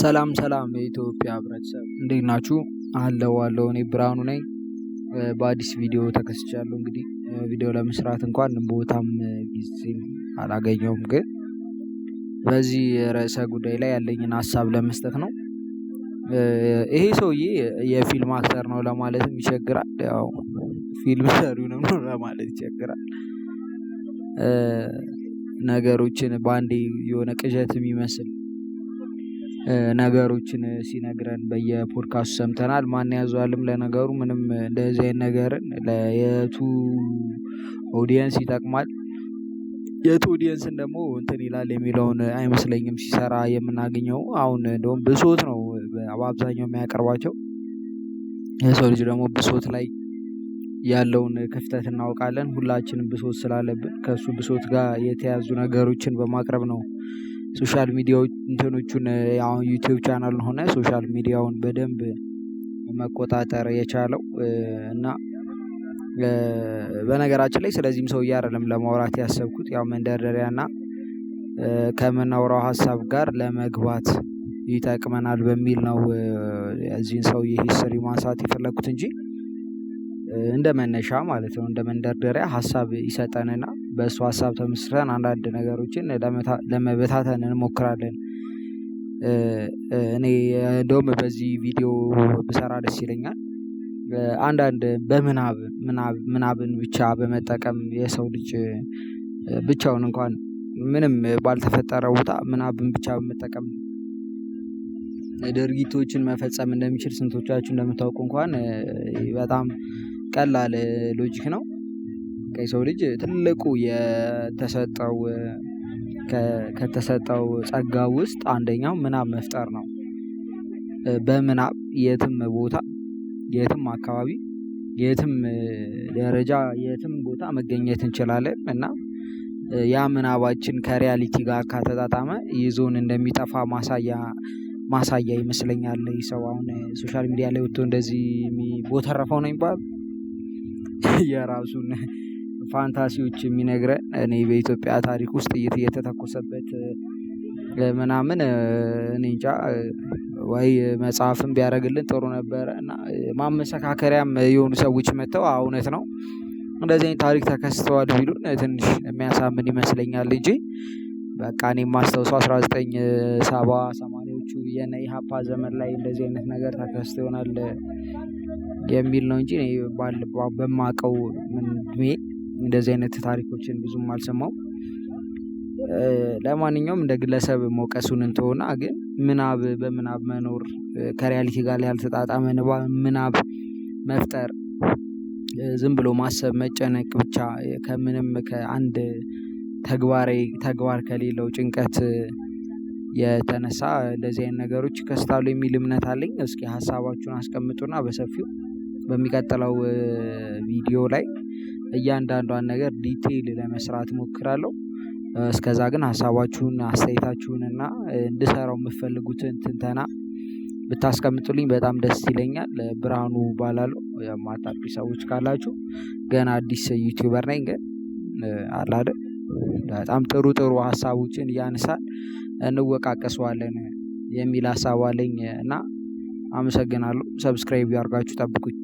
ሰላም የኢትዮጵያ ህብረተሰብ እንዴት ናችሁ? አለው እኔ ብርሃኑ ነኝ። በአዲስ ቪዲዮ ተከስቻለሁ። እንግዲህ ቪዲዮ ለመስራት እንኳን ቦታም ጊዜም አላገኘሁም፣ ግን በዚህ ርዕሰ ጉዳይ ላይ ያለኝን ሀሳብ ለመስጠት ነው። ይሄ ሰውዬ የፊልም አክተር ነው ለማለትም ይቸግራል። ያው ፊልም ሰሪው ነው ለማለት ይቸግራል። ነገሮችን በአንዴ የሆነ ቅዠት የሚመስል ነገሮችን ሲነግረን በየፖድካስቱ ሰምተናል። ማን ያዘዋልም ለነገሩ ምንም እንደዚህ አይነት ነገርን ለየቱ ኦዲየንስ ይጠቅማል፣ የቱ ኦዲየንስን ደግሞ እንትን ይላል የሚለውን አይመስለኝም ሲሰራ የምናገኘው። አሁን እንደውም ብሶት ነው በአብዛኛው የሚያቀርባቸው። የሰው ልጅ ደግሞ ብሶት ላይ ያለውን ክፍተት እናውቃለን። ሁላችንም ብሶት ስላለብን ከሱ ብሶት ጋር የተያዙ ነገሮችን በማቅረብ ነው ሶሻል ሚዲያዎች እንትኖቹን አሁን ዩቲዩብ ቻናሉን ሆነ ሶሻል ሚዲያውን በደንብ መቆጣጠር የቻለው እና በነገራችን ላይ ስለዚህም ሰውዬ አይደለም ለማውራት ያሰብኩት፣ ያው መንደርደሪያና ከምናወራው ሀሳብ ጋር ለመግባት ይጠቅመናል በሚል ነው የዚህን ሰውዬ ሂስትሪ ማንሳት የፈለኩት እንጂ እንደ መነሻ ማለት ነው፣ እንደ መንደርደሪያ ሀሳብ ይሰጠንና በእሱ ሀሳብ ተመስርተን አንዳንድ ነገሮችን ለመበታተን እንሞክራለን። እኔ እንደውም በዚህ ቪዲዮ ብሰራ ደስ ይለኛል። አንዳንድ ምናብን ብቻ በመጠቀም የሰው ልጅ ብቻውን እንኳን ምንም ባልተፈጠረ ቦታ ምናብን ብቻ በመጠቀም ድርጊቶችን መፈጸም እንደሚችል ስንቶቻችሁ እንደምታውቁ እንኳን በጣም ቀላል ሎጂክ ነው። የሰው ልጅ ትልቁ ከተሰጠው ጸጋ ውስጥ አንደኛው ምናብ መፍጠር ነው። በምናብ የትም ቦታ፣ የትም አካባቢ፣ የትም ደረጃ፣ የትም ቦታ መገኘት እንችላለን እና ያ ምናባችን ከሪያሊቲ ጋር ከተጣጣመ ይዞን እንደሚጠፋ ማሳያ ይመስለኛል። ሰው አሁን ሶሻል ሚዲያ ላይ ወጥቶ እንደዚህ ቦተረፈው ነው የሚባል የራሱን ፋንታሲዎች የሚነግረን እኔ በኢትዮጵያ ታሪክ ውስጥ እየተተኮሰበት ምናምን እኔ እንጃ፣ ወይ መጽሐፍም ቢያደርግልን ጥሩ ነበረ እና ማመሰካከሪያም የሆኑ ሰዎች መጥተው እውነት ነው እንደዚህ አይነት ታሪክ ተከስተዋል ቢሉን ትንሽ የሚያሳምን ይመስለኛል እንጂ በቃ እኔ የማስታውሰው 1970-80ዎቹ የነ ኢሃፓ ዘመን ላይ እንደዚህ አይነት ነገር ተከስቶ ይሆናል የሚል ነው እንጂ በማውቀው እድሜ እንደዚህ አይነት ታሪኮችን ብዙም አልሰማሁም። ለማንኛውም እንደ ግለሰብ መውቀሱን እንተውና፣ ግን በምናብ መኖር፣ ከሪያሊቲ ጋር ያልተጣጣመ ምናብ መፍጠር፣ ዝም ብሎ ማሰብ፣ መጨነቅ ብቻ ከምንም ከአንድ ተግባር ከሌለው ጭንቀት የተነሳ እንደዚህ አይነት ነገሮች ይከሰታሉ የሚል እምነት አለኝ። እስኪ ሀሳባችሁን አስቀምጡና በሰፊው በሚቀጥለው ቪዲዮ ላይ እያንዳንዷን ነገር ዲቴይል ለመስራት ሞክራለሁ። እስከዛ ግን ሀሳባችሁን፣ አስተያየታችሁን እና እንድሰራው የምትፈልጉትን ትንተና ብታስቀምጡልኝ በጣም ደስ ይለኛል። ብርሃኑ እባላለሁ። የማታውቁ ሰዎች ካላችሁ ገና አዲስ ዩቲዩበር ነኝ፣ ግን አለ አይደል በጣም ጥሩ ሀሳቦችን እያነሳን እንወቃቀሰዋለን የሚል ሀሳብ አለኝ እና አመሰግናለሁ። ሰብስክራይብ ያርጋችሁ ጠብቁኝ።